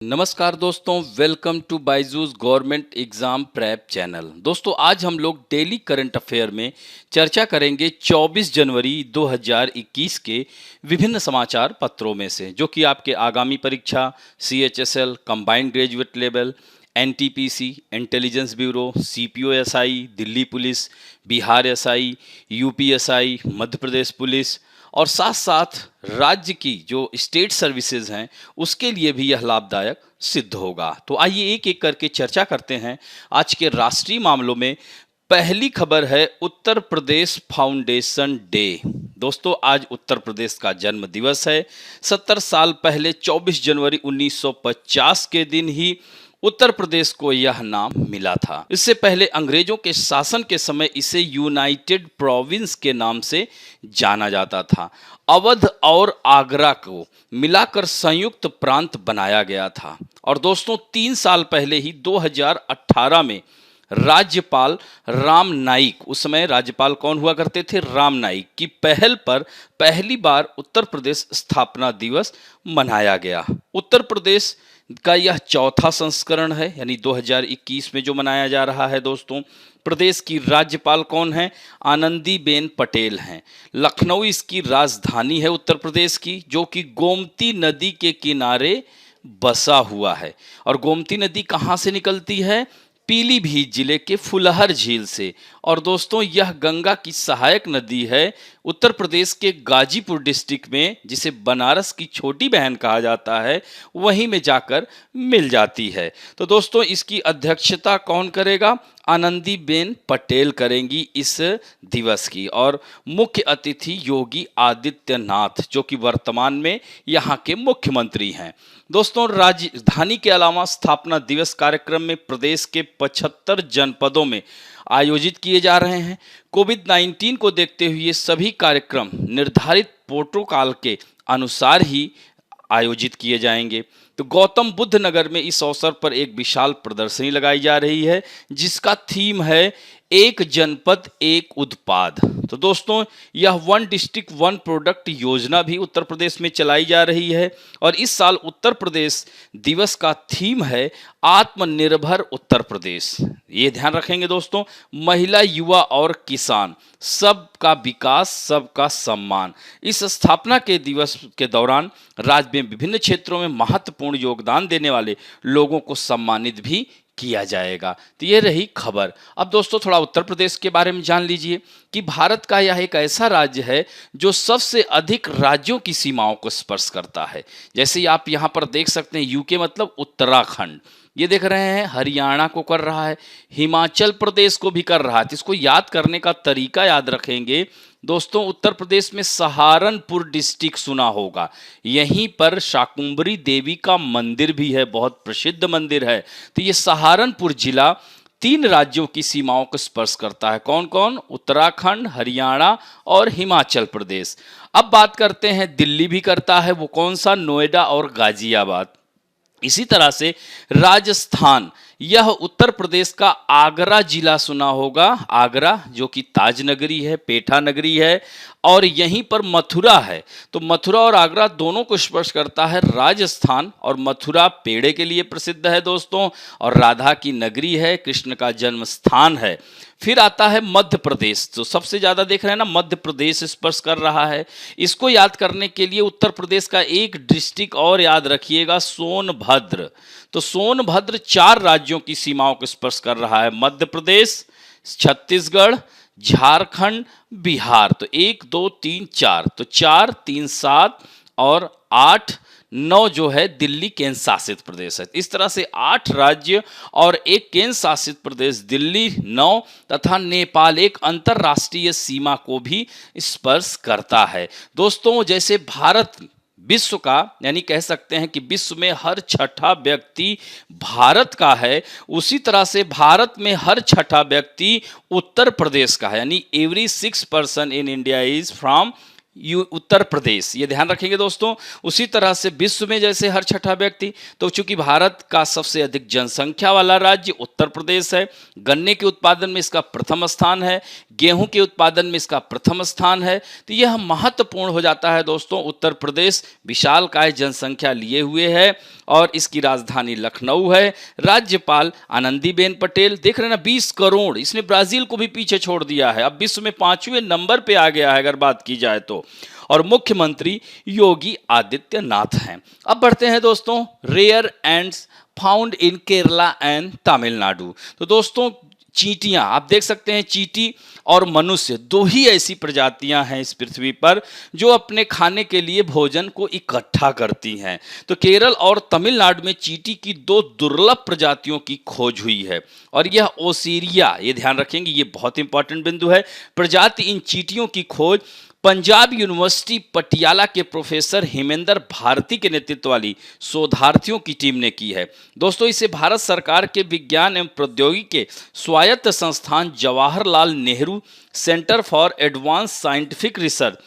नमस्कार दोस्तों, welcome to Byju's government exam prep channel. दोस्तों आज हम लोग डेली करंट अफेयर में चर्चा करेंगे 24 जनवरी 2021 के विभिन्न समाचार पत्रों में से, जो कि आपके आगामी परीक्षा CHSL, combined graduate level, NTPC, intelligence bureau, CPO SI, Delhi police, Bihar SI, UP SI, Madhya Pradesh police और साथ साथ राज्य की जो स्टेट सर्विसेज हैं उसके लिए भी यह लाभदायक सिद्ध होगा। तो आइए एक एक करके चर्चा करते हैं आज के राष्ट्रीय मामलों में। पहली खबर है उत्तर प्रदेश फाउंडेशन डे। दोस्तों आज उत्तर प्रदेश का जन्म दिवस है। 70 साल पहले 24 जनवरी 1950 के दिन ही उत्तर प्रदेश को यह नाम मिला था। इससे पहले अंग्रेजों के शासन के समय इसे यूनाइटेड प्रोविंस के नाम से जाना जाता था। अवध और आगरा को मिलाकर संयुक्त प्रांत बनाया गया था। और दोस्तों 3 साल पहले ही 2018 में राज्यपाल राम नाईक, उस समय राज्यपाल कौन हुआ करते थे, राम नाईक की पहल पर पहली बार उत्तर प्रदेश स्थापना दिवस मनाया गया। उत्तर प्रदेश का यह चौथा संस्करण है, यानी 2021 में जो मनाया जा रहा है। दोस्तों प्रदेश की राज्यपाल कौन है, आनंदीबेन पटेल हैं। लखनऊ इसकी राजधानी है उत्तर प्रदेश की, जो कि गोमती नदी के किनारे बसा हुआ है। और गोमती नदी कहाँ से निकलती है, पीलीभीत जिले के फुलहर झील से। और दोस्तों यह गंगा की सहायक नदी है उत्तर प्रदेश के गाजीपुर डिस्ट्रिक्ट में, जिसे बनारस की छोटी बहन कहा जाता है, वहीं में जाकर मिल जाती है। तो दोस्तों इसकी अध्यक्षता कौन करेगा, आनंदीबेन पटेल करेंगी इस दिवस की। और मुख्य अतिथि योगी आदित्यनाथ, जो कि वर्तमान में यहाँ के मुख्यमंत्री हैं। दोस्तों राजधानी के अलावा स्थापना दिवस कार्यक्रम में प्रदेश के 75 जनपदों में आयोजित किए जा रहे हैं। कोविड-19 को देखते हुए सभी कार्यक्रम निर्धारित प्रोटोकॉल के अनुसार ही आयोजित किए जाएंगे। तो गौतम बुद्ध नगर में इस अवसर पर एक विशाल प्रदर्शनी लगाई जा रही है, जिसका थीम है एक जनपद एक उत्पाद। तो दोस्तों यह 1 डिस्ट्रिक्ट 1 प्रोडक्ट योजना भी उत्तर प्रदेश में चलाई जा रही है। और इस साल उत्तर प्रदेश दिवस का थीम है आत्मनिर्भर उत्तर प्रदेश। ये ध्यान रखेंगे दोस्तों, महिला, युवा और किसान, सबका विकास, सबका सम्मान। इस स्थापना के दिवस के दौरान राज्य में विभिन्न क्षेत्रों में महत्वपूर्ण योगदान देने वाले लोगों को सम्मानित भी किया जाएगा। तो ये रही खबर। अब दोस्तों थोड़ा उत्तर प्रदेश के बारे में जान लीजिए कि भारत का यह एक ऐसा राज्य है जो सबसे अधिक राज्यों की सीमाओं को स्पर्श करता है। जैसे आप यहाँ पर देख सकते हैं, यूके मतलब उत्तराखंड, ये देख रहे हैं, हरियाणा को कर रहा है, हिमाचल प्रदेश को भी कर रहा है। तो इसको याद करने का तरीका याद रखेंगे दोस्तों। उत्तर प्रदेश में सहारनपुर डिस्ट्रिक्ट सुना होगा, यहीं पर शाकुंभरी देवी का मंदिर भी है, बहुत प्रसिद्ध मंदिर है। तो ये सहारनपुर जिला 3 राज्यों की सीमाओं को स्पर्श करता है। कौन कौन, उत्तराखंड, हरियाणा और हिमाचल प्रदेश। अब बात करते हैं दिल्ली भी करता है, वो कौन सा, नोएडा और गाजियाबाद। इसी तरह से राजस्थान, यह उत्तर प्रदेश का आगरा जिला सुना होगा, आगरा जो कि ताज नगरी है, पेठा नगरी है, और यहीं पर मथुरा है। तो मथुरा और आगरा दोनों को स्पर्श करता है राजस्थान। और मथुरा पेड़े के लिए प्रसिद्ध है दोस्तों, और राधा की नगरी है, कृष्ण का जन्म स्थान है। फिर आता है मध्य प्रदेश, तो सबसे ज़्यादा देख रहे हैं ना, मध्य प्रदेश स्पर्श कर रहा है। इसको याद करने के लिए उत्तर प्रदेश का एक डिस्ट्रिक्ट और याद रखिएगा, सोनभद्र। तो सोनभद्र 4 राज्यों की सीमाओं को स्पर्श कर रहा है, मध्य प्रदेश, छत्तीसगढ़, झारखंड, बिहार। तो 1 2 3 4, तो 4 3 7 और 8 9 जो है दिल्ली केंद्र शासित प्रदेश है। इस तरह से 8 राज्य और एक केंद्र शासित प्रदेश दिल्ली, 9 तथा नेपाल एक अंतर्राष्ट्रीय सीमा को भी स्पर्श करता है। दोस्तों जैसे भारत विश्व का, यानी कह सकते हैं कि विश्व में हर 6ठा व्यक्ति भारत का है, उसी तरह से भारत में हर 6ठा व्यक्ति उत्तर प्रदेश का है, यानी every 6 person in India is from Uttar Pradesh. ये ध्यान रखेंगे दोस्तों। उसी तरह से विश्व में जैसे हर 6ठा व्यक्ति, तो चूंकि भारत का सबसे अधिक जनसंख्या वाला राज्य उत्तर प्रदेश है, गन्ने के उत्पादन में इसका प्रथम स्थान है, गेहूं के उत्पादन में इसका प्रथम स्थान है, तो यह महत्वपूर्ण हो जाता है दोस्तों। उत्तर प्रदेश विशालकाय जनसंख्या लिए हुए है और इसकी राजधानी लखनऊ है। राज्यपाल आनंदीबेन पटेल। देख रहे हैं ना, 20 करोड़, इसने ब्राजील को भी पीछे छोड़ दिया है, अब विश्व में 5वें नंबर पे आ गया है अगर बात की जाए तो। और मुख्यमंत्री योगी आदित्यनाथ हैं। अब बढ़ते हैं दोस्तों, rare ants found in Kerala and Tamil Nadu. तो दोस्तों चींटियां, आप देख सकते हैं, चींटी और मनुष्य दो ही ऐसी प्रजातियां हैं इस पृथ्वी पर जो अपने खाने के लिए भोजन को इकट्ठा करती हैं। तो केरल और तमिलनाडु में चींटी की दो दुर्लभ प्रजातियों की खोज हुई है और यह ओसीरिया, ये ध्यान रखेंगे, ये बहुत इंपॉर्टेंट बिंदु है। प्रजाति इन चींटियों की खोज पंजाब यूनिवर्सिटी पटियाला के प्रोफेसर हेमेंद्र भारती के नेतृत्व वाली शोधार्थियों की टीम ने की है। दोस्तों इसे भारत सरकार के विज्ञान एवं प्रौद्योगिकी के स्वायत्त संस्थान Jawaharlal Nehru centre for advance scientific research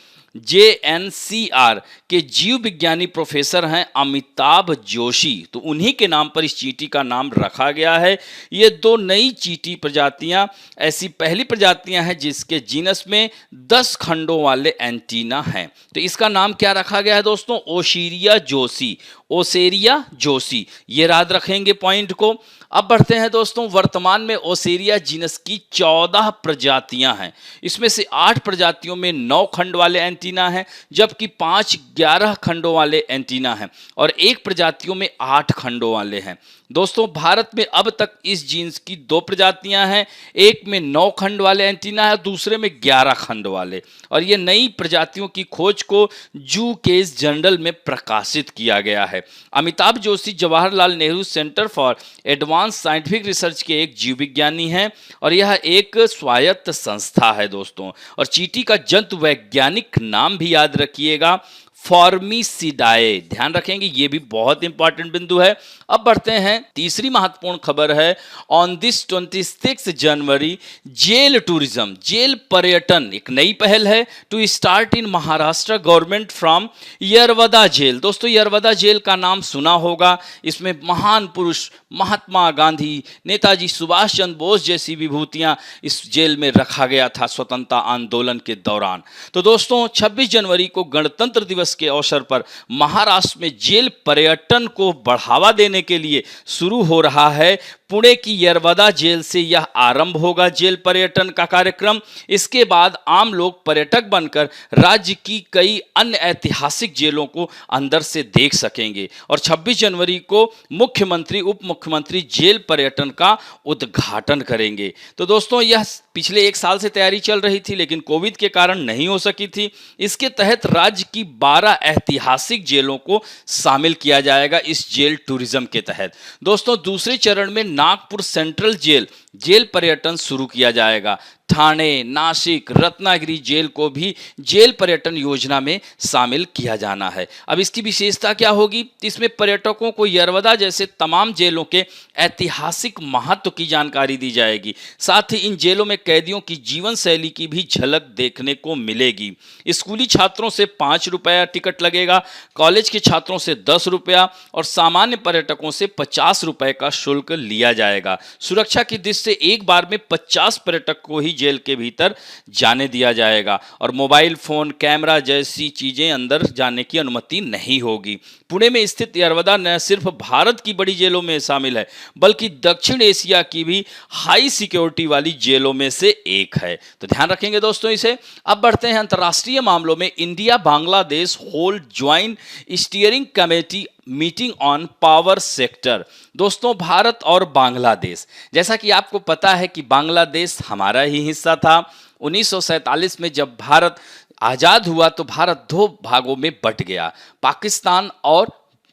JNCR के जीव विज्ञानी प्रोफेसर हैं अमिताभ जोशी, तो उन्हीं के नाम पर इस चींटी का नाम रखा गया है। ये दो नई चींटी प्रजातियां ऐसी पहली प्रजातियां हैं जिसके जीनस में 10 खंडों वाले एंटीना हैं। तो इसका नाम क्या रखा गया है दोस्तों? ओसीरिया जोशी, ओसेरिया जोशी, ये याद रखेंगे पॉइंट को। अब बढ़ते हैं दोस्तों, वर्तमान में ओसेरिया जीनस की 14 प्रजातियां हैं। इसमें से 8 प्रजातियों में 9 खंड वाले एंटीना हैं, जबकि 5 11 खंडों वाले एंटीना हैं और एक प्रजातियों में 8 खंडों वाले हैं। दोस्तों भारत में अब तक इस जीन्स की 2 प्रजातियां हैं, एक में 9 खंड वाले एंटीना है, दूसरे में 11 खंड वाले। और ये नई प्रजातियों की खोज को जू केस जर्नल में प्रकाशित किया गया है। Amitabh Joshi Jawaharlal Nehru centre for advance scientific research के एक जीव विज्ञानी हैं और यह एक स्वायत्त संस्था है दोस्तों। और चींटी का जंतु वैज्ञानिक नाम भी याद रखिएगा, फॉर्मिसिडाए, ध्यान रखेंगे, ये भी बहुत इंपॉर्टेंट बिंदु है। अब बढ़ते हैं, तीसरी महत्वपूर्ण खबर है, on this 26 January jail tourism, jail पर्यटन एक नई पहल है to start in Maharashtra government from Yerwada jail. दोस्तों यरवदा जेल का नाम सुना होगा, इसमें महान पुरुष महात्मा गांधी, नेताजी सुभाष चंद्र बोस जैसी विभूतियां इस जेल में रखा गया था स्वतंत्रता आंदोलन के दौरान। तो दोस्तों 26 जनवरी को गणतंत्र दिवस के अवसर पर महाराष्ट्र में जेल पर्यटन को बढ़ावा देने के लिए शुरू हो रहा है। पुणे की यरवदा जेल से यह आरंभ होगा जेल पर्यटन का कार्यक्रम। इसके बाद आम लोग पर्यटक बनकर राज्य की कई अन्य ऐतिहासिक जेलों को अंदर से देख सकेंगे और 26 जनवरी को मुख्यमंत्री उप मुख्यमंत्री जेल पर्यटन का उद्घाटन करेंगे। तो दोस्तों यह पिछले 1 साल से तैयारी चल रही थी लेकिन कोविड के कारण नहीं हो सकी थी। इसके तहत राज्य की 12 ऐतिहासिक जेलों को शामिल किया जाएगा इस जेल टूरिज्म के तहत। दोस्तों दूसरे चरण में नागपुर सेंट्रल जेल पर्यटन शुरू किया जाएगा। ठाणे, नासिक, रत्नागिरी जेल को भी जेल पर्यटन योजना में शामिल किया जाना है। अब इसकी विशेषता क्या होगी? इसमें पर्यटकों को यरवदा जैसे तमाम जेलों के ऐतिहासिक महत्व की जानकारी दी जाएगी। साथ ही इन जेलों में कैदियों की जीवन शैली की भी झलक देखने को मिलेगी। स्कूली छात्रों से 5 रुपया टिकट लगेगा, कॉलेज के छात्रों से 10 रुपया और सामान्य पर्यटकों से 50 रुपए का शुल्क लिया जाएगा। सुरक्षा की दृष्टि से एक बार में 50 पर्यटक को ही जेल के भीतर जाने दिया जाएगा और मोबाइल फोन, कैमरा जैसी चीजें अंदर जाने की अनुमति नहीं होगी। पुणे में स्थित यरवदा न सिर्फ भारत की बड़ी जेलों में शामिल है बल्कि दक्षिण एशिया की भी हाई सिक्योरिटी वाली जेलों में से एक है। तो ध्यान रखेंगे दोस्तों इसे। अब बढ़ते हैं अंतर्राष्ट्रीय मामलों में। India Bangladesh hold joint steering committee meeting on power sector. दोस्तों भारत और बांग्लादेश, जैसा कि आपको पता है कि बांग्लादेश हमारा ही हिस्सा था। 1947 में जब भारत आजाद हुआ तो भारत 2 भागों में बट गया, पाकिस्तान और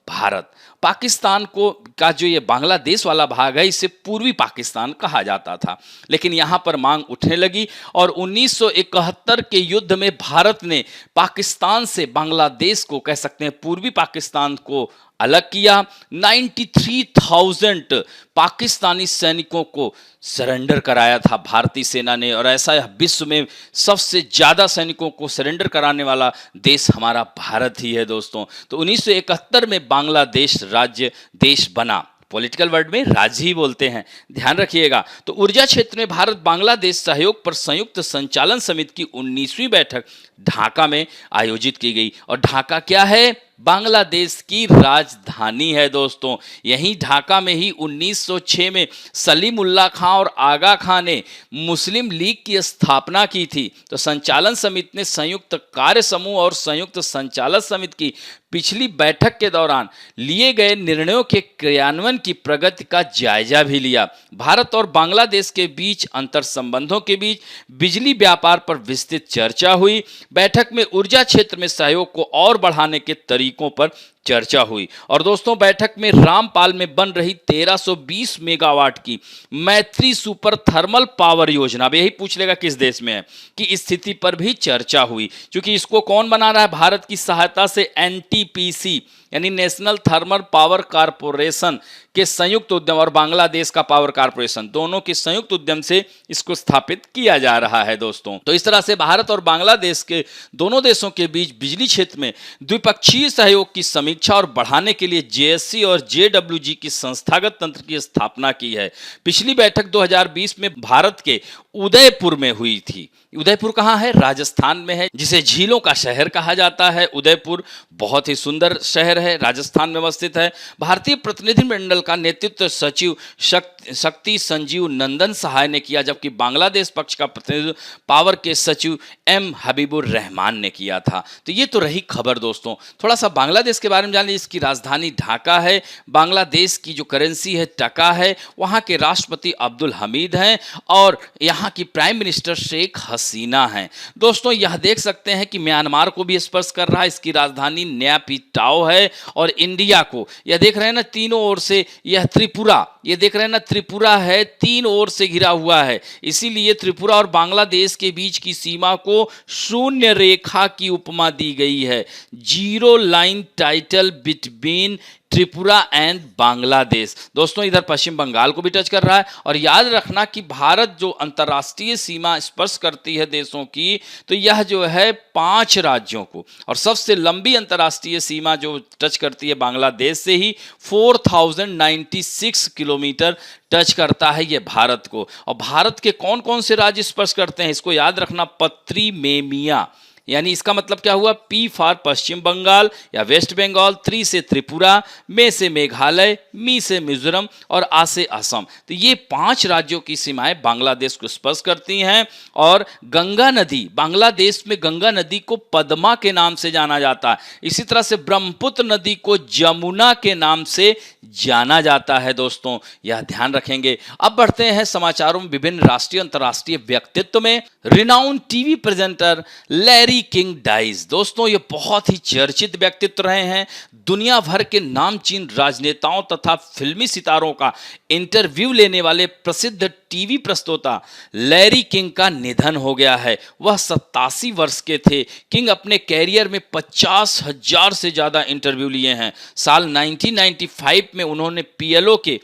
भारत। पाकिस्तान को का जो ये बांग्लादेश वाला भाग है इसे पूर्वी पाकिस्तान कहा जाता था, लेकिन यहाँ पर मांग उठने लगी और 1971 के युद्ध में भारत ने पाकिस्तान से बांग्लादेश को, कह सकते हैं पूर्वी पाकिस्तान को, अलग किया। 93,000 पाकिस्तानी सैनिकों को सरेंडर कराया था भारतीय सेना ने और ऐसा विश्व में सबसे ज़्यादा सैनिकों को सरेंडर कराने वाला देश हमारा भारत ही है दोस्तों। तो 1971 में बांग्लादेश राज्य देश बना। पॉलिटिकल वर्ड में राज्य ही बोलते हैं, ध्यान रखिएगा। तो ऊर्जा क्षेत्र में भारत बांग्लादेश सहयोग पर संयुक्त संचालन समिति की 19वीं बैठक ढाका में आयोजित की गई। और ढाका क्या है? बांग्लादेश की राजधानी है दोस्तों। यहीं ढाका में ही 1906 में सलीमुल्लाह खां और आगा खां ने मुस्लिम लीग की स्थापना की थी। तो संचालन समिति ने संयुक्त कार्य समूह और संयुक्त संचालक समिति की पिछली बैठक के दौरान लिए गए निर्णयों के क्रियान्वयन की प्रगति का जायजा भी लिया। भारत और बांग्लादेश के बीच अंतर संबंधों के बीच बिजली व्यापार पर विस्तृत चर्चा हुई। बैठक में ऊर्जा क्षेत्र में सहयोग को और बढ़ाने के तरीकों पर चर्चा हुई। और दोस्तों, बैठक में रामपाल में बन रही 1320 मेगावाट की मैत्री सुपर थर्मल पावर योजना, अब यही पूछ लेगा किस देश में है, की स्थिति पर भी चर्चा हुई। क्योंकि इसको कौन बना रहा है? भारत की सहायता से एनटीपीसी यानी नेशनल थर्मल पावर कारपोरेशन के संयुक्त उद्यम और बांग्लादेश का पावर कारपोरेशन, दोनों के संयुक्त उद्यम से इसको स्थापित किया जा रहा है दोस्तों। तो इस तरह से भारत और बांग्लादेश के दोनों देशों के बीच बिजली क्षेत्र में द्विपक्षीय सहयोग की समीक्षा और बढ़ाने के लिए जेएससी और जेडब्ल्यूजी की संस्थागत तंत्र की स्थापना की है। पिछली बैठक 2020 में भारत के उदयपुर में हुई थी। उदयपुर कहाँ है? राजस्थान में है, जिसे झीलों का शहर कहा जाता है। उदयपुर बहुत ही सुंदर शहर है, राजस्थान में अवस्थित है। भारतीय प्रतिनिधिमंडल का नेतृत्व सचिव शक्ति संजीव नंदन सहाय ने किया, जबकि बांग्लादेश पक्ष का प्रतिनिधित्व पावर के सचिव एम हबीबुर रहमान ने किया था। तो ये तो रही खबर दोस्तों। थोड़ा सा बांग्लादेश के बारे में जान लीजिए। इसकी राजधानी ढाका है। बांग्लादेश की जो करेंसी है टका है। वहाँ के राष्ट्रपति अब्दुल हमीद हैं और यहाँ की प्राइम मिनिस्टर शेख हसीना हैं। दोस्तों, यह देख सकते हैं कि म्यांमार को भी स्पर्श कर रहा है। इसकी राजधानी नयापिटाओ है। और इंडिया को यह देख रहे हैं ना, तीनों ओर से यह त्रिपुरा, ये देख रहे हैं ना, त्रिपुरा है, तीन ओर से घिरा हुआ है। इसीलिए त्रिपुरा और बांग्लादेश के बीच की सीमा को शून्य रेखा की उपमा दी गई है। Zero line title between Tripura and Bangladesh. दोस्तों, इधर पश्चिम बंगाल को भी टच कर रहा है। और याद रखना कि भारत जो अंतर्राष्ट्रीय सीमा स्पर्श करती है देशों की, तो यह जो है 5 राज्यों को, और सबसे लंबी अंतर्राष्ट्रीय सीमा जो टच करती है बांग्लादेश से ही 4096 किलोमीटर टच करता है ये भारत को। और भारत के कौन कौन से राज्य स्पर्श करते हैं, इसको याद रखना। पत्री मेमिया, यानी इसका मतलब क्या हुआ? पी फॉर पश्चिम बंगाल या वेस्ट बंगाल, 3 से त्रिपुरा, मे से मेघालय, मी से मिजोरम और आ से असम। तो ये 5 राज्यों की सीमाएं बांग्लादेश को स्पर्श करती हैं। और गंगा नदी, बांग्लादेश में गंगा नदी को पद्मा के नाम से जाना जाता है। इसी तरह से ब्रह्मपुत्र नदी को जमुना के नाम से जाना जाता है दोस्तों, यह ध्यान रखेंगे। अब बढ़ते हैं समाचारों में विभिन्न राष्ट्रीय अंतर्राष्ट्रीय व्यक्तित्व में। Renowned TV presenter Larry King dies. दोस्तों, ये बहुत ही चर्चित व्यक्तित्व रहे हैं। दुनिया भर के नामचीन राजनेताओं तथा फिल्मी सितारों का इंटरव्यू लेने वाले प्रसिद्ध टीवी प्रस्तोता लैरी किंग का निधन हो गया है। वह 87 वर्ष के थे। किंग अपने कैरियर में 50,000 से ज्यादा इंटरव्यू लिए हैं। साल 1995 में उन्होंने पीएलओ के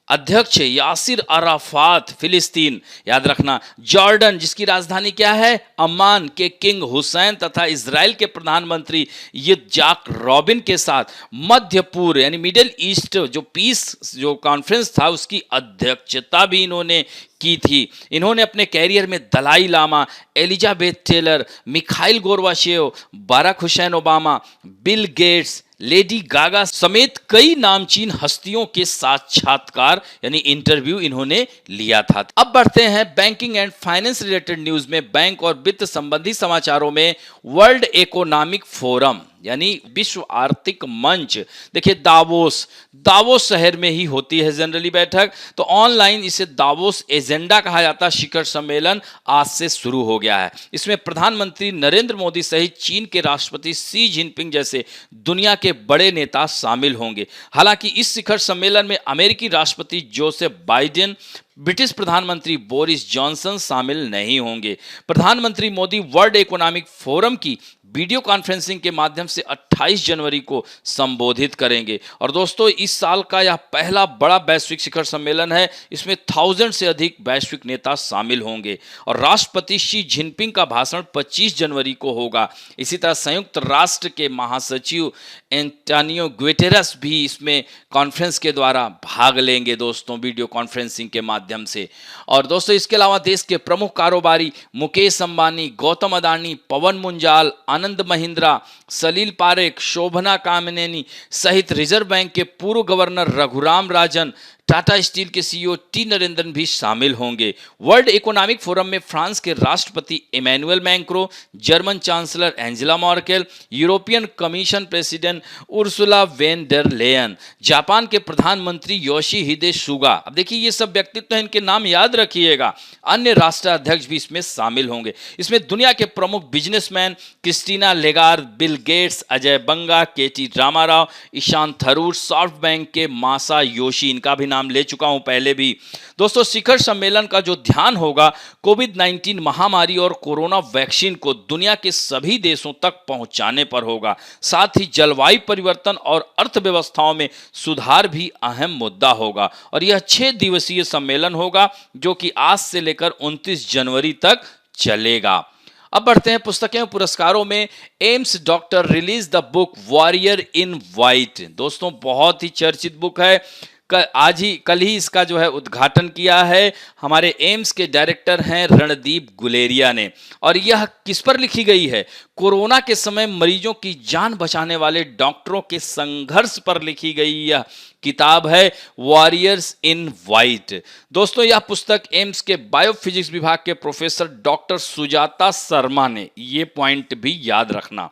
अध्यक्ष यासिर अराफात, फिलिस्तीन याद रखना, जॉर्डन जिसकी राजधानी क्या है? अम्मान के किंग हुसैन तथा इजराइल के प्रधानमंत्री यित्जाक रॉबिन के साथ मध्य पूर्व यानी मिडिल ईस्ट जो पीस जो कॉन्फ्रेंस था उसकी अध्यक्षता भी इन्होंने की थी। इन्होंने अपने कैरियर में Dalai Lama, Elizabeth Taylor, Mikhail Gorbachev, Barack Hussein Obama, Bill Gates, Lady Gaga समेत कई नामचीन हस्तियों के साक्षात्कार यानी इंटरव्यू इन्होंने लिया था। अब बढ़ते हैं banking and finance related news में। बैंक और वित्त संबंधी समाचारों में वर्ल्ड इकोनॉमिक फोरम यानी विश्व आर्थिक मंच, देखिए दावोस शहर में ही होती है जनरली बैठक। तो ऑनलाइन इसे दावोस एजेंडा कहा जाता है। शिखर सम्मेलन आज से शुरू हो गया है। इसमें प्रधानमंत्री नरेंद्र मोदी सहित चीन के राष्ट्रपति शी जिनपिंग जैसे दुनिया के बड़े नेता शामिल होंगे। हालांकि इस शिखर सम्मेलन में अमेरिकी राष्ट्रपति जोसेफ बाइडेन, ब्रिटिश प्रधानमंत्री बोरिस जॉनसन शामिल नहीं होंगे। प्रधानमंत्री मोदी वर्ल्ड इकोनॉमिक फोरम की वीडियो कॉन्फ्रेंसिंग के माध्यम से 28 जनवरी को संबोधित करेंगे। और दोस्तों, इस साल का यह पहला बड़ा वैश्विक शिखर सम्मेलन है। इसमें 1000 से अधिक वैश्विक नेता शामिल होंगे। और राष्ट्रपति शी जिनपिंग का भाषण 25 जनवरी को होगा। इसी तरह संयुक्त राष्ट्र के महासचिव एंटोनियो गुटेरेस भी इसमें कॉन्फ्रेंस के द्वारा भाग लेंगे दोस्तों, वीडियो कॉन्फ्रेंसिंग के माध्यम से। और दोस्तों, इसके अलावा देश के प्रमुख कारोबारी मुकेश अंबानी, गौतम अदानी, पवन मुंजाल, आनंद महिंद्रा, सलील पारेख, शोभना कामिनेनी सहित रिजर्व बैंक के पूर्व गवर्नर रघुराम राजन, टाटा स्टील के सीईओ टी नरेंद्रन भी शामिल होंगे। वर्ल्ड इकोनॉमिक फोरम में फ्रांस के राष्ट्रपति Emmanuel Macron, German chancellor Angela Merkel, European commission president Ursula von der Leyen, Japan के प्रधानमंत्री योशिहिदे सुगा। अब देखिए ये सब व्यक्तित्व हैं, इनके नाम याद रखिएगा। अन्य राष्ट्राध्यक्ष भी इसमें शामिल होंगे। इसमें दुनिया के प्रमुख businessman Christina Lagarde, Bill Gates, Ajay Banga, KT Rama Rao, Ishaan Tharoor, SoftBank के मासा योशी, इनका भी नाम ले चुका हूं पहले भी। दोस्तों शिखर सम्मेलन का जो ध्यान होगा कोविड-19 महामारी और कोरोना वैक्सीन को दुनिया के सभी देशों तक पहुंचाने पर होगा। साथ ही जलवायु परिवर्तन और अर्थव्यवस्थाओं में सुधार भी अहम मुद्दा होगा। और यह 6 दिवसीय सम्मेलन होगा जो कि आज से लेकर 29 जनवरी तक चलेगा। अब बढ़ते हैं पुस्तकें और पुरस्कारों में। AIIMS doctor release the book warrior in white. दोस्तों बहुत ही चर्चित बुक है। कल ही इसका जो है उद्घाटन किया है हमारे एम्स के डायरेक्टर हैं रणदीप गुलेरिया ने। और यह किस पर लिखी गई है? कोरोना के समय मरीजों की जान बचाने वाले डॉक्टरों के संघर्ष पर लिखी गई यह किताब है वॉरियर्स इन वाइट। दोस्तों यह पुस्तक एम्स के बायोफिजिक्स विभाग के प्रोफेसर डॉक्टर सुजाता शर्मा ने, ये पॉइंट भी याद रखना,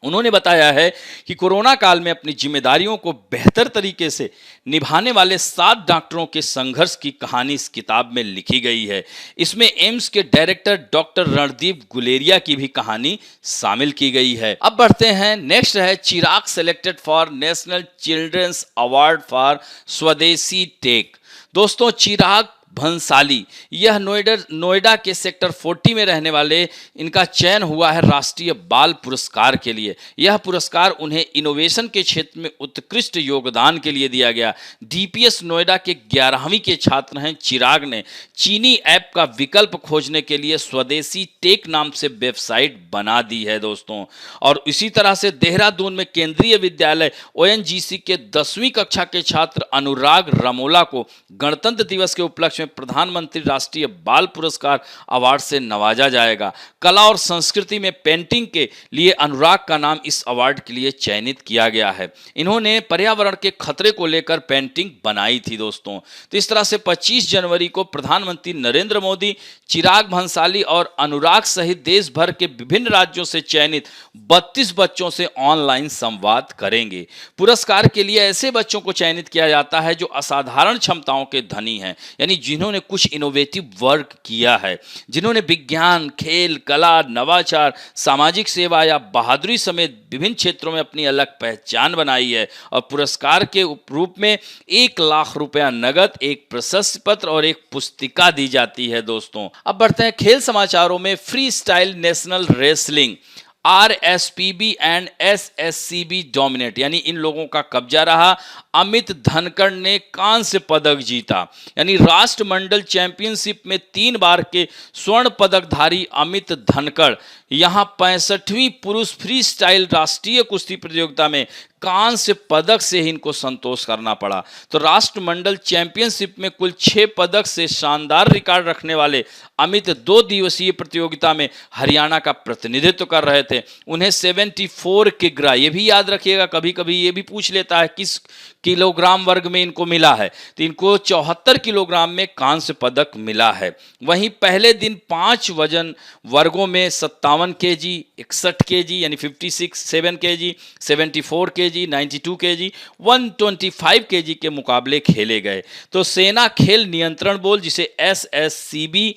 उन्होंने बताया है कि कोरोना काल में अपनी जिम्मेदारियों को बेहतर तरीके से निभाने वाले 7 डॉक्टरों के संघर्ष की कहानी इस किताब में लिखी गई है। इसमें एम्स के डायरेक्टर डॉक्टर रणदीप गुलेरिया की भी कहानी शामिल की गई है। अब बढ़ते हैं, नेक्स्ट है Chirag selected for national children's award for swadeshi tech. दोस्तों चिराग भंसाली यह नोएडा के सेक्टर 40 में रहने वाले, इनका चयन हुआ है राष्ट्रीय बाल पुरस्कार के लिए। यह पुरस्कार उन्हें इनोवेशन के क्षेत्र में उत्कृष्ट योगदान के लिए दिया गया। डीपीएस नोएडा के 11वीं के छात्र हैं चिराग ने चीनी ऐप का विकल्प खोजने के लिए स्वदेशी टेक नाम से वेबसाइट बना दी है दोस्तों। और इसी तरह से देहरादून में केंद्रीय विद्यालय ओएनजीसी के 10वीं कक्षा के छात्र अनुराग रमोला को गणतंत्र दिवस के उपलक्ष्य में प्रधानमंत्री राष्ट्रीय बाल पुरस्कार अवार्ड से नवाजा जाएगा। कला और संस्कृति में पेंटिंग के लिए अनुराग का नाम इस अवार्ड के लिए चयनित किया गया है। इन्होंने पर्यावरण के खतरे को लेकर पेंटिंग बनाई थी दोस्तों। तो इस तरह से 25 जनवरी को प्रधानमंत्री नरेंद्र मोदी चिराग भंसाली और अनुराग सहित देश भर के विभिन्न राज्यों से चयनित 32 बच्चों से ऑनलाइन संवाद करेंगे। पुरस्कार के लिए ऐसे बच्चों को चयनित किया जाता है जो असाधारण क्षमताओं के धनी हैं, यानी जिन्होंने कुछ इनोवेटिव वर्क किया है, जिन्होंने विज्ञान, खेल, कला, नवाचार, सामाजिक सेवा या बहादुरी समेत विभिन्न क्षेत्रों में अपनी अलग पहचान बनाई है। और पुरस्कार के रूप में 1 लाख रुपया नगद, एक प्रशस्ति पत्र और एक पुस्तिका दी जाती है दोस्तों। अब बढ़ते हैं खेल समाचारों में। Free style national wrestling RSPB and SSCB dominate, यानी इन लोगों का कब्जा रहा। अमित धनखड़ ने कांस्य पदक जीता, यानी राष्ट्रमंडल चैंपियनशिप में 3 बार के स्वर्ण पदकधारी अमित धनखड़ यहां 65वीं पुरुष फ्री स्टाइल राष्ट्रीय कुश्ती प्रतियोगिता में कांस्य पदक से ही इनको संतोष करना पड़ा। तो राष्ट्रमंडल चैंपियनशिप में कुल 6 पदक से शानदार रिकॉर्ड रखने वाले अमित 2 दिवसीय प्रतियोगिता में हरियाणा का प्रतिनिधित्व कर रहे थे। उन्हें 74 किग्रा, ये भी याद रखिएगा, कभी कभी ये भी पूछ लेता है किस किलोग्राम वर्ग में इनको मिला है, तो इनको 74 किलोग्राम में कांस्य पदक मिला है। वहीं पहले दिन 5 वजन वर्गों में 57 केजी, 61 केजी यानी 57 केजी, 74 केजी, 92 केजी, 125 केजी के मुकाबले खेले गए। तो सेना खेल नियंत्रण बोर्ड जिसे एसएससीबी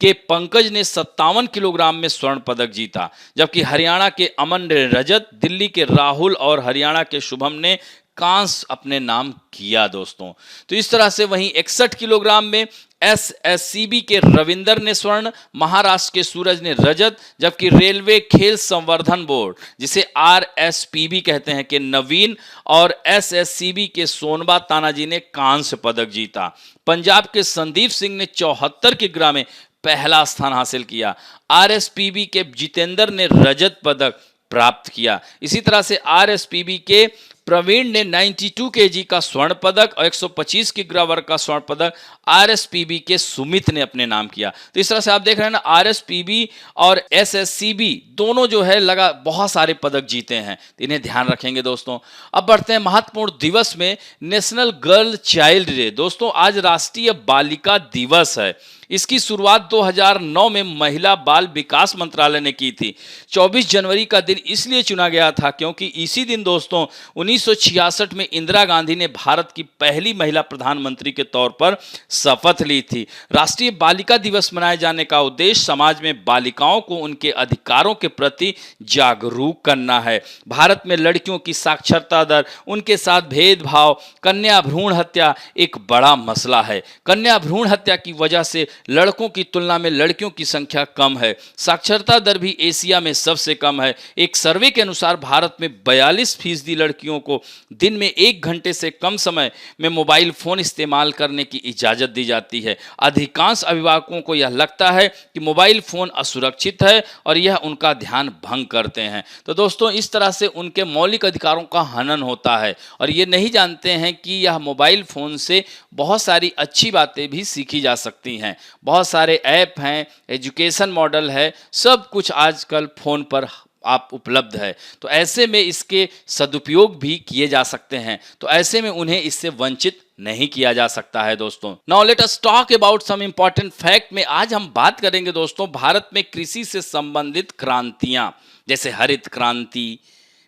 के पंकज ने 57 किलोग्राम में स्वर्ण पदक जीता, जबकि हरियाणा के अमन ने रजत, दिल्ली के राहुल और हरियाणा के शुभम ने कांस्य अपने नाम किया दोस्तों। तो इस तरह से वहीं 61 किलोग्राम में एसएससीबी के रविंदर ने स्वर्ण, महाराष्ट्र के सूरज ने रजत, जबकि रेलवे खेल संवर्धन बोर्ड जिसे आरएसपीबी कहते हैं कि नवीन और एसएससीबी के सोनबा तानाजी ने कांस्य पदक जीता। पंजाब के संदीप सिंह ने 74 किग्रा में पहला स्थान हासिल किया। आरएसपीबी के जितेंद्र ने रजत पदक प्राप्त किया। इसी तरह से आरएसपीबी के प्रवीण ने 92 केजी का स्वर्ण पदक और 125 किग्रा वर्ग का स्वर्ण पदक आरएसपीबी के सुमित ने अपने नाम किया। तो इस तरह से आप देख रहे हैं ना, आरएसपीबी और एसएससीबी दोनों जो है लगा बहुत सारे पदक जीते हैं, तो इन्हें ध्यान रखेंगे दोस्तों। अब बढ़ते हैं महत्वपूर्ण दिवस में, नेशनल गर्ल चाइल्ड डे। दोस्तों आज राष्ट्रीय बालिका दिवस है। इसकी शुरुआत 2009 में महिला बाल विकास मंत्रालय ने की थी। 24 जनवरी का दिन इसलिए चुना गया था क्योंकि इसी दिन दोस्तों 1966 में इंदिरा गांधी ने भारत की पहली महिला प्रधानमंत्री के तौर पर शपथ ली थी। राष्ट्रीय बालिका दिवस मनाए जाने का उद्देश्य समाज में बालिकाओं को उनके अधिकारों के प्रति जागरूक करना है। भारत में लड़कियों की साक्षरता दर, उनके साथ भेदभाव, कन्या भ्रूण हत्या एक बड़ा मसला है। कन्या भ्रूण हत्या की वजह से लड़कों की तुलना में लड़कियों की संख्या कम है। साक्षरता दर भी एशिया में सबसे कम है। एक सर्वे के अनुसार भारत में 42% लड़कियों को दिन में 1 घंटे से कम समय में मोबाइल फोन इस्तेमाल करने की इजाजत दी जाती है। अधिकांश अभिभावकों को यह लगता है कि मोबाइल फोन असुरक्षित है और यह उनका ध्यान भंग करते हैं। तो दोस्तों इस तरह से उनके मौलिक अधिकारों का हनन होता है और ये नहीं जानते हैं कि यह मोबाइल फोन से बहुत सारी अच्छी बातें भी सीखी जा सकती हैं। बहुत सारे ऐप हैं, एजुकेशन मॉडल है, सब कुछ आजकल फ़ोन पर आप उपलब्ध है। तो ऐसे में इसके सदुपयोग भी किए जा सकते हैं, तो ऐसे में उन्हें इससे वंचित नहीं किया जा सकता है दोस्तों। Now let us talk about some important fact में आज हम बात करेंगे दोस्तों भारत में कृषि से संबंधित क्रांतियां, जैसे हरित क्रांति,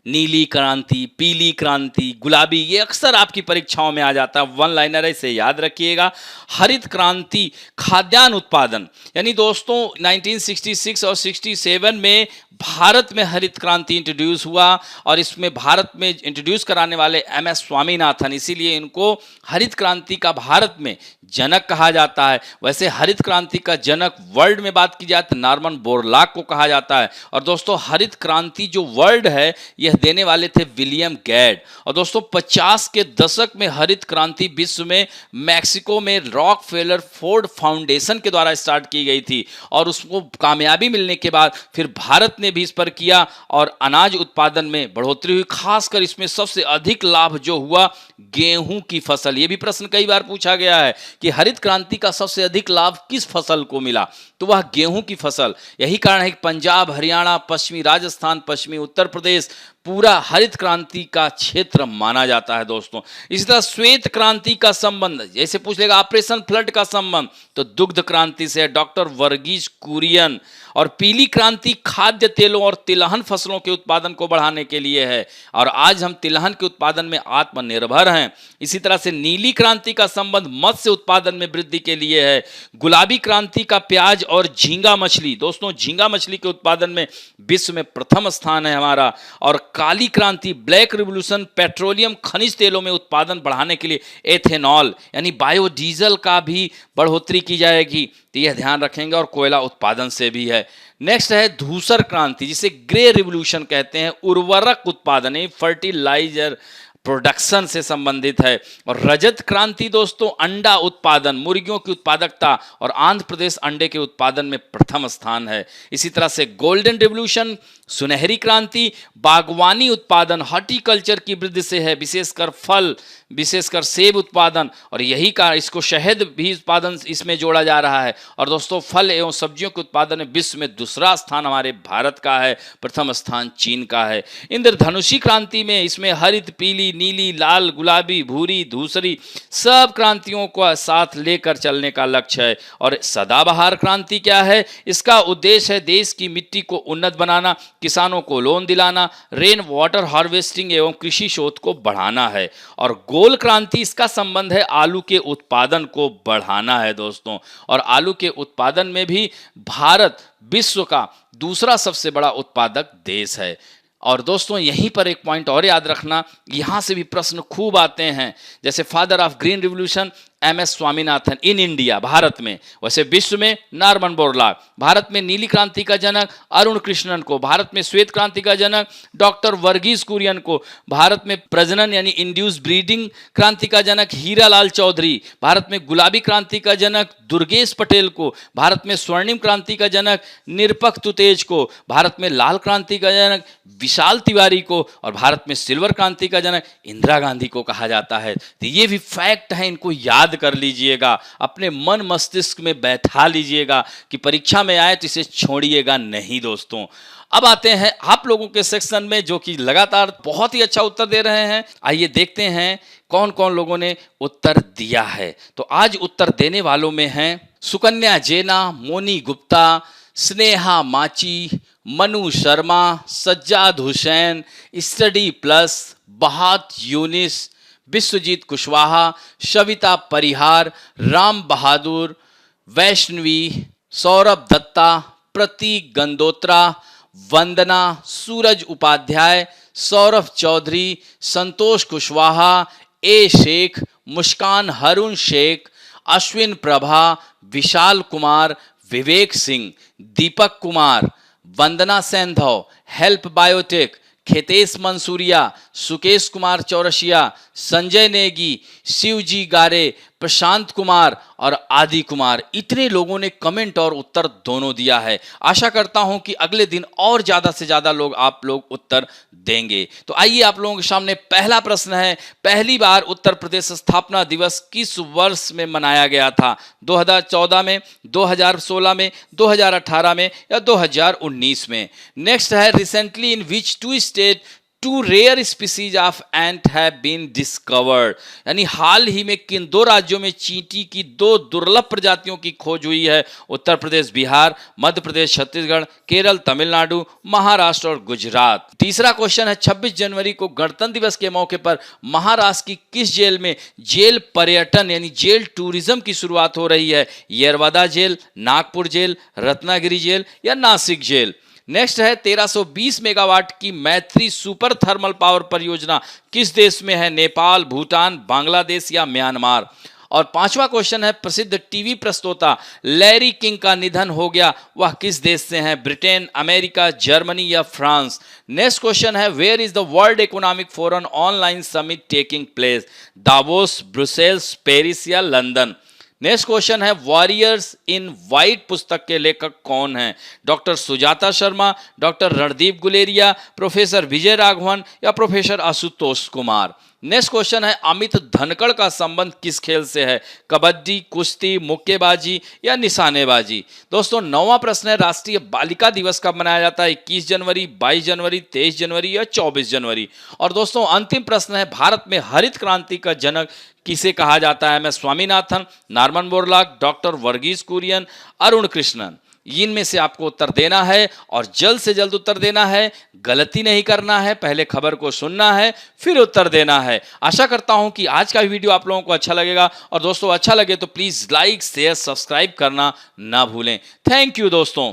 नीली क्रांति, पीली क्रांति, गुलाबी, ये अक्सर आपकी परीक्षाओं में आ जाता है, वन लाइनर है, इसे याद रखिएगा। हरित क्रांति खाद्यान्न उत्पादन, यानी दोस्तों 1966 और 67 में भारत में हरित क्रांति इंट्रोड्यूस हुआ और इसमें भारत में इंट्रोड्यूस कराने वाले एमएस स्वामीनाथन, इसीलिए इनको हरित क्रांति का भारत में जनक कहा जाता है। वैसे हरित क्रांति का जनक वर्ल्ड में बात की जाए तो नॉर्मन बोरलॉग को कहा जाता है। और दोस्तों हरित क्रांति जो वर्ल्ड है यह देने वाले थे विलियम गैड। और दोस्तों 50 के दशक में हरित क्रांति विश्व में मैक्सिको में रॉकफेलर फोर्ड फाउंडेशन के द्वारा स्टार्ट की गई थी और उसको कामयाबी मिलने के बाद फिर भारत ने भी इस पर किया और अनाज उत्पादन में बढ़ोतरी हुई। खासकर इसमें सबसे अधिक लाभ जो हुआ गेहूं की फसल। यह भी प्रश्न कई बार पूछा गया है कि हरित क्रांति का सबसे अधिक लाभ किस फसल को मिला, तो वह गेहूं की फसल। यही कारण है कि पंजाब, हरियाणा, पश्चिमी राजस्थान, पश्चिमी उत्तर प्रदेश पूरा हरित क्रांति का क्षेत्र माना जाता है दोस्तों। इसी तरह श्वेत क्रांति का संबंध, जैसे पूछ लेगा ऑपरेशन फ्लड का संबंध, तो दुग्ध क्रांति से डॉक्टर वर्गीज कुरियन। और पीली क्रांति खाद्य तेलों और तिलहन फसलों के उत्पादन को बढ़ाने के लिए है और आज हम तिलहन के उत्पादन में आत्मनिर्भर हैं। इसी तरह से नीली क्रांति का संबंध मत्स्य उत्पादन में वृद्धि के लिए है। गुलाबी क्रांति का प्याज और झींगा मछली, दोस्तों झींगा मछली के उत्पादन में विश्व में प्रथम स्थान है हमारा। और काली क्रांति ब्लैक रिवोल्यूशन पेट्रोलियम खनिज तेलों में उत्पादन बढ़ाने के लिए एथेनॉल यानी बायोडीजल का भी बढ़ोतरी की जाएगी, तो यह ध्यान रखेंगे। और कोयला उत्पादन से भी है। नेक्स्ट है धूसर क्रांति, जिसे ग्रे रिवोल्यूशन कहते हैं, उर्वरक उत्पादन फर्टिलाइजर प्रोडक्शन से संबंधित है। और रजत क्रांति दोस्तों अंडा उत्पादन, मुर्गियों की उत्पादकता, और आंध्र प्रदेश अंडे के उत्पादन में प्रथम स्थान है। इसी तरह से गोल्डन रिवोल्यूशन सुनहरी क्रांति बागवानी उत्पादन हॉर्टिकल्चर की वृद्धि से है, विशेषकर फल, विशेषकर सेब उत्पादन, और यही का इसको शहद भी उत्पादन इसमें जोड़ा जा रहा है। और दोस्तों फल एवं सब्जियों के उत्पादन में विश्व में दूसरा स्थान हमारे भारत का है, प्रथम स्थान चीन का है। इंद्रधनुषी क्रांति में इसमें हरित, पीली, नीली, लाल, गुलाबी, भूरी, धूसरी सब क्रांतियों को साथ लेकर चलने का लक्ष्य है। और सदाबहार क्रांति क्या है? इसका उद्देश्य है देश की मिट्टी को उन्नत बनाना, किसानों को लोन दिलाना, रेन वाटर हार्वेस्टिंग एवं कृषि शोध को बढ़ाना है। और गोल क्रांति, इसका संबंध है आलू के उत्पादन को बढ़ाना है दोस्तों। और आलू के उत्पादन में भी भारत विश्व का दूसरा सबसे बड़ा उत्पादक देश है। और दोस्तों यहीं पर एक पॉइंट और याद रखना, यहाँ से भी प्रश्न खूब आते हैं, जैसे father of green revolution MS Swaminathan in India, Bharat में। वैसे विश्व में नॉर्मन बोरलॉग। भारत में नीली क्रांति का जनक अरुण कृष्णन को, भारत में श्वेत क्रांति का जनक डॉक्टर वर्गीस कुरियन को, भारत में प्रजनन यानी इंड्यूस ब्रीडिंग क्रांति का जनक हीरालाल चौधरी, भारत में गुलाबी क्रांति का जनक दुर्गेश पटेल को, भारत में स्वर्णिम क्रांति का जनक निरपख तुतेज को, भारत में लाल क्रांति का जनक विशाल तिवारी को, और भारत में सिल्वर क्रांति का जनक इंदिरा गांधी को कहा जाता है। तो ये भी फैक्ट है, इनको याद कर लीजिएगा, अपने मन मस्तिष्क में बैठा लीजिएगा कि परीक्षा में आए तो इसे छोड़िएगा नहीं दोस्तों। अब आते हैं आप लोगों के सेक्शन में जो कि लगातार बहुत ही अच्छा उत्तर दे रहे हैं। आइए देखते हैं कौन कौन लोगों ने उत्तर दिया है। तो आज उत्तर देने वालों में हैं सुकन्या जेना, मोनी गुप्ता, स्नेहा माची, मनु शर्मा, सज्जाद हुसैन, स्टडी प्लस, बहात यूनिस, विश्वजीत कुशवाहा, शविता परिहार, राम बहादुर, वैष्णवी, सौरभ दत्ता, प्रतीक गंदोत्रा, वंदना, सूरज उपाध्याय, सौरभ चौधरी, संतोष कुशवाहा, ए शेख, मुस्कान हरुण शेख, अश्विन प्रभा, विशाल कुमार, विवेक सिंह, दीपक कुमार, वंदना सैंधव, हेल्प बायोटेक, खेतेश मंसूरिया, सुकेश कुमार चौरसिया, संजय नेगी, शिवजी गारे, प्रशांत कुमार और आदि कुमार, इतने लोगों ने कमेंट और उत्तर दोनों दिया है। आशा करता हूं कि अगले दिन और ज़्यादा से ज़्यादा लोग आप लोग उत्तर देंगे। तो आइए आप लोगों के सामने पहला प्रश्न है, पहली बार उत्तर प्रदेश स्थापना दिवस किस वर्ष में मनाया गया था? 2014 में, 2016 में, 2018 में या 2019 में? नेक्स्ट है, recently in which two state two rare species of ant have been discovered, यानी हाल ही में किन दो राज्यों में चींटी की दो दुर्लभ प्रजातियों की खोज हुई है? उत्तर प्रदेश, बिहार, मध्य प्रदेश, छत्तीसगढ़, केरल, तमिलनाडु, महाराष्ट्र और गुजरात। तीसरा क्वेश्चन है, 26 जनवरी को गणतंत्र दिवस के मौके पर महाराष्ट्र की किस जेल में जेल पर्यटन यानी जेल टूरिज्म की शुरुआत हो रही है? Yerwada jail, Nagpur jail, Ratnagiri jail या नासिक जेल? नेक्स्ट है, 1320 मेगावाट की मैत्री सुपर थर्मल पावर परियोजना किस देश में है? नेपाल, भूटान, बांग्लादेश या म्यांमार? और पांचवा क्वेश्चन है, प्रसिद्ध टीवी प्रस्तोता लैरी किंग का निधन हो गया, वह किस देश से हैं? ब्रिटेन, अमेरिका, जर्मनी या फ्रांस? नेक्स्ट क्वेश्चन है, where is the world economic forum online summit taking place? Davos, Brussels, Paris या लंदन? नेक्स्ट क्वेश्चन है, वॉरियर्स इन वाइट पुस्तक के लेखक कौन हैं? Doctor Sujata Sharma, doctor Randeep Guleria, professor Vijay Raghavan या professor Ashutosh Kumar? Next question है, अमित धनखड़ का संबंध किस खेल से है? कबड्डी, कुश्ती, मुक्केबाजी या निशानेबाजी? दोस्तों 9वां प्रश्न है, राष्ट्रीय बालिका दिवस कब मनाया जाता है? 21 जनवरी, 22 जनवरी, 23 जनवरी या 24 जनवरी? और दोस्तों अंतिम प्रश्न है, भारत में हरित क्रांति का जनक किसे कहा जाता है? MS Swaminathan, Norman Borlaug, doctor Verghese Kurien, Arun Krishnan? इनमें से आपको उत्तर देना है और जल्द से जल्द उत्तर देना है, गलती नहीं करना है, पहले खबर को सुनना है फिर उत्तर देना है। आशा करता हूं कि आज का वीडियो आप लोगों को अच्छा लगेगा, और दोस्तों अच्छा लगे तो प्लीज लाइक, शेयर, सब्सक्राइब करना ना भूलें। थैंक यू दोस्तों।